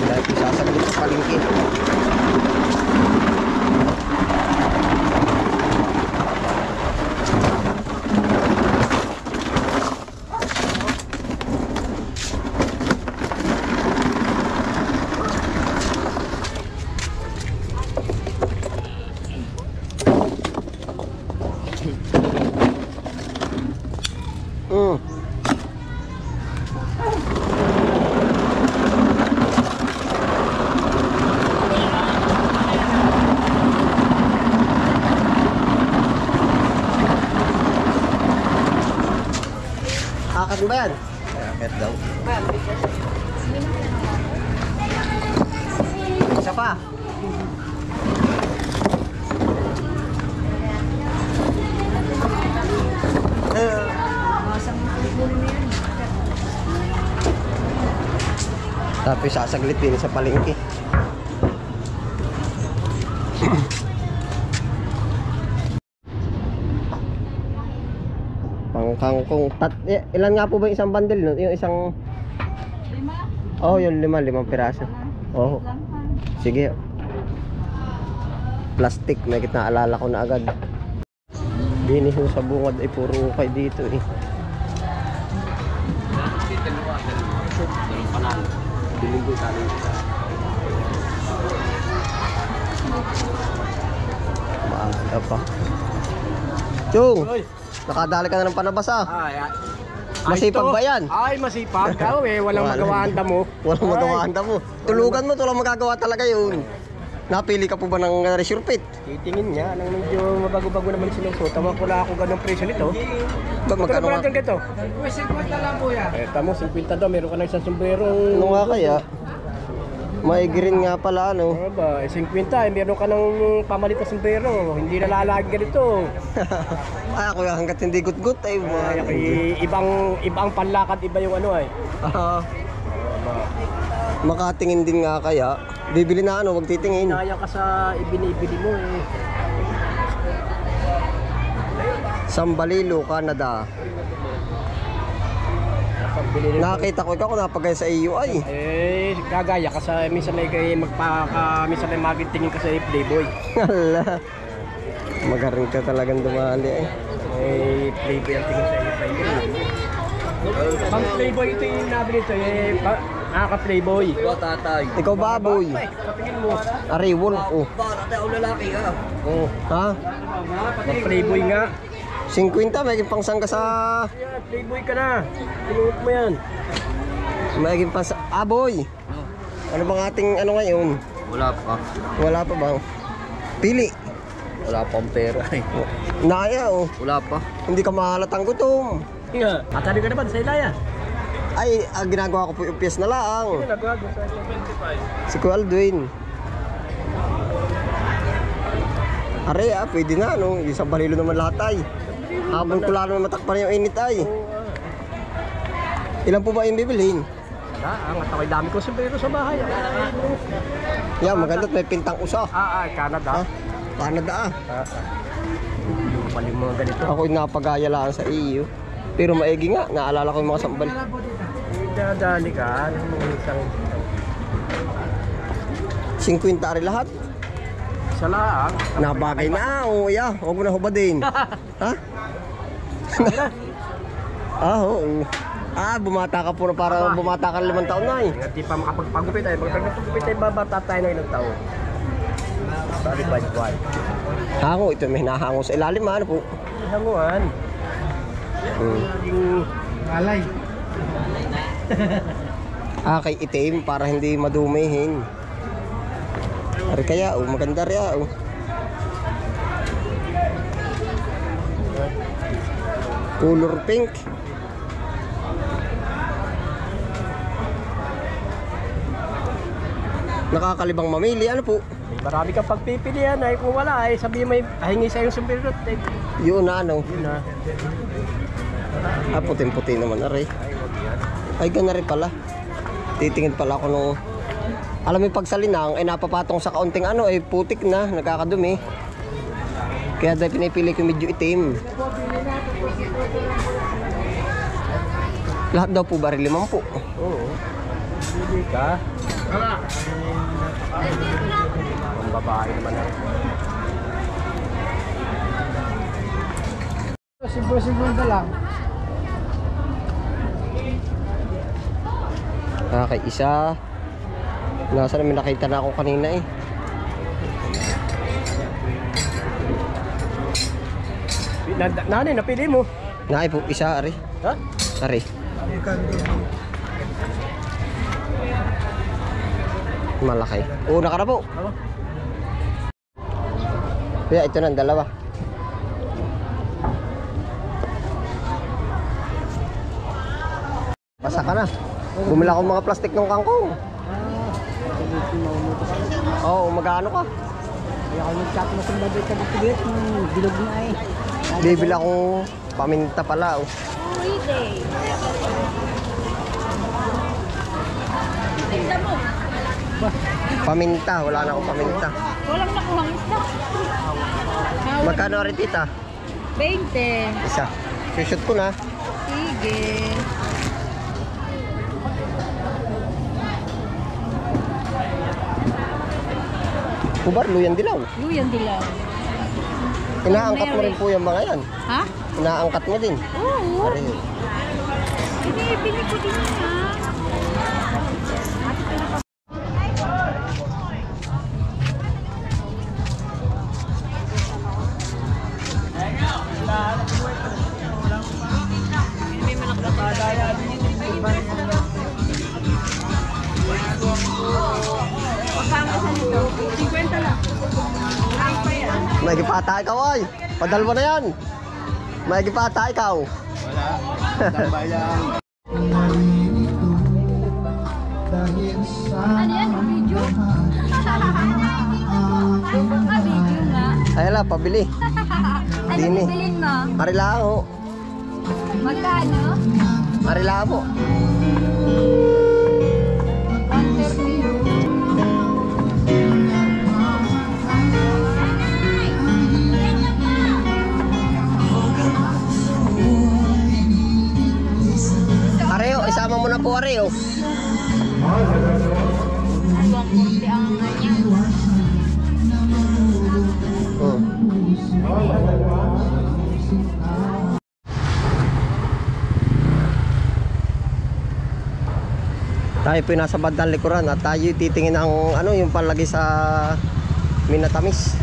Dahil sasaglit sa palengke. Akat ba yan? Akat daw. Isa pa. Tapos sasaglit din sa palengke. Pangkangkong ilan nga po ba isang bundle no? Yung isang 5? Oh, yung 5 piraso. Oh. Sige. Plastic, may kita naalala ko na agad. Binis sa bungad ay puro kay dito eh. Maaga pa. Chung! Nakadali ka na ng panabasa. Masipag ba yan? Ay, masipag. Ikaw eh, walang magawaan mo. Walang magawaan mo. Tulugan mo, walang magagawa talaga yun. Napili ka po ba ng reserve pit? Titingin niya, nang medyo mabago-bago naman sinusuot. Tama ko na ako ganong presyo nito. Magkano nga? Ito? 50 lang po yan. Eh, tamo, 50 daw. Meron ka na isang sombrerong... Ano nga kaya? Maigirin nga pala, ano? Ano ba? 50, meron ka ng pamalit na sombrero. Hindi na lalagyan ganito. Ay, ako hanggat hindi gut-gut ay ibang panlakad, iba yung ano ay. Makatingin din nga kaya. Bibili na ano, wag titingin. Hinaya ka sa ibinibili mo eh. Sambalilo, Canada. Nakita ko ikaw kung napagaya sa iyo ay. Eh, gagaya ka sa minsan ay minsan ay magtingin ka sa Playboy. Hala. Magaling ka talagang dumali eh. Eh, Playboy ang tingin sa iyo. Pang Playboy ito yung nabili ito eh. Nakaka-Playboy. Ikaw tatay. Ikaw baboy. Patingin mo. Ari, wolf oh. Tatay o lalaki ka. Oh. Ha? Playboy nga. 50 may pangsangga sa... Yeah, Playboy ka na. Pinuot mo yan. May pang sa... boy. Ano bang ating ano ngayon? Wala pa. Wala pa ba? Pili. Wala pang pera eh. Naya oh. Wala pa. Hindi ka mahalatang gutom. Nga. Atali ka naman sa ilaya. Ay, ginagawa ko po yung piyes na lang. Sige, nagawa ko sa 25. Si Kuya Aldwin. Are pwede na no. Isang balilo naman lahat ay. Habang ko lalo matakpan yung init ay. Ilan po ba yung bibilhin? Ang ako'y dami ko sombrero sa bahay. Yeah, maganda may pintang usa. Canada. Canada Pali mga ganito. Ako'y napagaya lang sa iyo. Pero maigi nga, naalala ko yung mga sambal. Dadali ka, isang 50 ari lahat. isa lang. Nabagay na, yeah. Huwag mo na hubadin. Ha? Oo. Bumata ka po na para bumata ka 5 taon na eh. Hindi pa makapagpagupit ay. Pagpagupit ay babata tayo ng ilang taon. Sorry, bye. Hango, ito may hinahango sa ilalim ano po. Hanguan. Alay. Kay itim para hindi madumihin. Ari kaya, maganda rin Color pink. Nakakalibang mamili, ano po? Marami kang pagpipilian ay kung wala ay sabihin may hingi sa yung sombrero. Yun na ano. Yun na. Ah, puting-puti naman na rin. Ay, gana rin pala. Titingin pala ako nung... Alam mo, pag sa linang, ay napapatong sa kaunting ano, ay putik na, nagkakadumi. Kaya dahil pinipili ko medyo itim. Lahat daw po ba rin 5 po? Oo. Hindi ka. Ang babae naman na. Simple-simple na lang. Kay isa. Nasa namin nakita na ako kanina eh. Nanay, napili mo. Naay po, isa, ari. Ha? Ari. Malaki. Una ka na po. Kaya ito na, 2. Pasa ka na. Bumila akong mga plastic ng kangkong. Oo, mag-ano ka? Kaya ako nag-chat mo sa bagay ka dito. Bilog na eh. Bibili akong paminta pala. Oh. Tinda mo. Paminta, wala na akong paminta. Walang nakuhang isda. Magkano rin tita? 20. Isa. Shoot ko na. Sige. Kubar, luyan dilaw. Luyan dilaw. Inaangkat mo rin po yung mga yan. Ha? Inaangkat mo din. Oo. Pare. Binibili ko din yan, ha? May gipata ikaw ay. Padalwa na yan. May gipata ikaw. Wala. Tambay lang. Ano yan? Video? Video nga. Ay la, pabili. Ano Dini. bibilin mo? Marilao. Magkano? Marilao po. 130. Areo, isama mo na po Areo. Dalawang kurti ang kanya. Oh. Tayo po nasa bandang likuran at tayo titingin ang ano yung palagi sa Minatamis.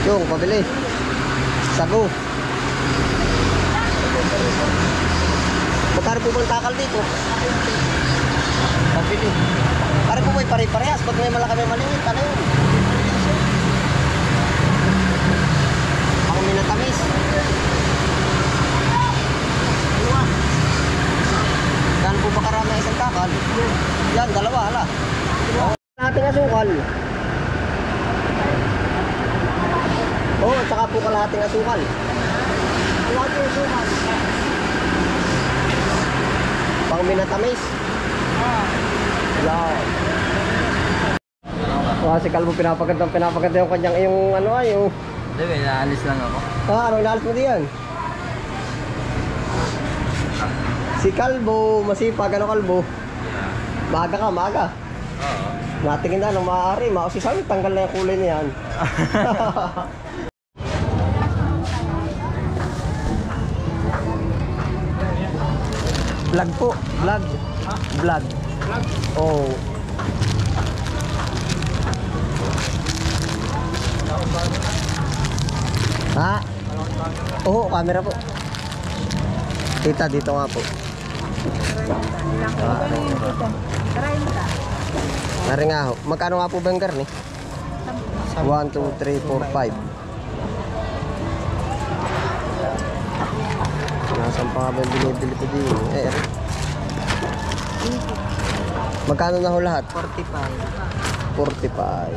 Yung pabili. Sago. Magkano po bang takal dito? Pabili. Pare po may pare-parehas. Ba't may malaki may maliit? Ano yun? Ako Minatamis. Yan po ba karami isang takal? Yan, 2 hala. Ating asukal. Oo, at saka po kalahating asukal. Kalahating asukal. Pang Minatamis. Wow. Si Calvo pinapaganda yung kanyang yung ano ay yung... Hindi, naalis lang ako. Anong naalis mo diyan? Si Calvo, masipag ano Calvo? Maaga ka, maaga. Oo. Natingin na nung maaari, si Sabi, tanggal na yung kulay niyan. Vlog po, vlog. Vlog. Oh. Ha? Oo, camera po. Tita, dito nga po. Nari nga ho. Magkano nga po ba yung garni? 1, 2, 3, 4, 5. Nasa 10 pa nga binibili ko din. Eh. Magkano na ho lahat? 45. 45.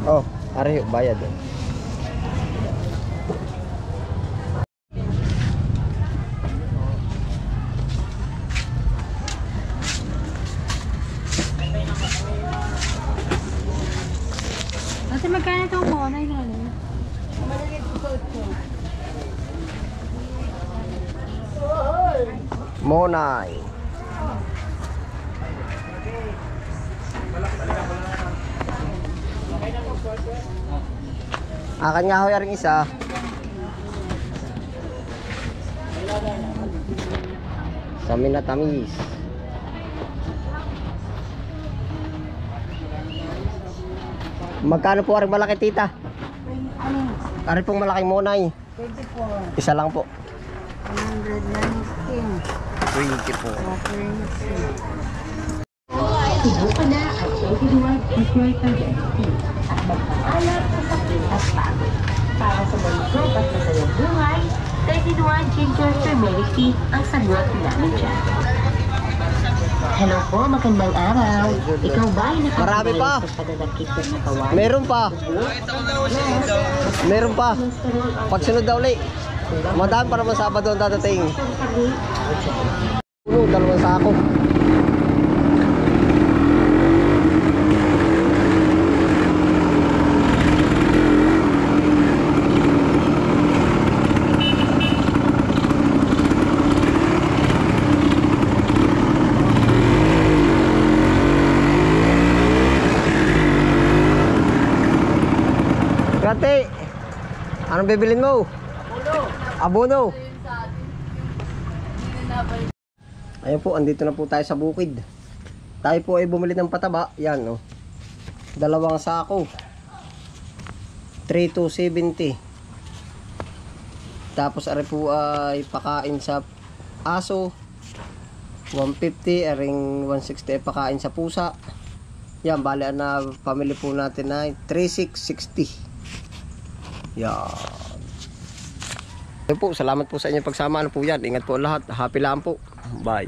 Oh, ari bayad. Kasi magkano itong mona yun? Monay. Akan nga ho yaring isa. Sa minatamis. Magkano po aring malaki tita? Ari pong malaking monay. 24. Isa lang po. 119. 20 po. Subukan na ang 21 Enjoy Digestive at magpaalat sa sakit at pagod. Para sa malusog at masayang buhay, 31 Ginger Turmeric Tea ang sagot namin dyan. Hello po, magandang araw. Ikaw ba ay Marami pa. nakakabalik sa pananakit sa katawan? Meron pa. Meron pa. Pagsunod daw ulit. Madami pa naman Sabado ang dadating. Dalawang sako. Kati, anong bibilin mo? Abono. Ayun po, andito na po tayo sa bukid. Tayo po ay bumili ng pataba. Yan, oh. Dalawang sako. 3,270. Tapos ari po ay pakain sa aso. 150, aring 160 ay pakain sa pusa. Yan, bali na pamili po natin ay 3,660. Yan. Ayun po, salamat po sa inyong pagsama. Ano po yan? Ingat po lahat. Happy lang po. Bye.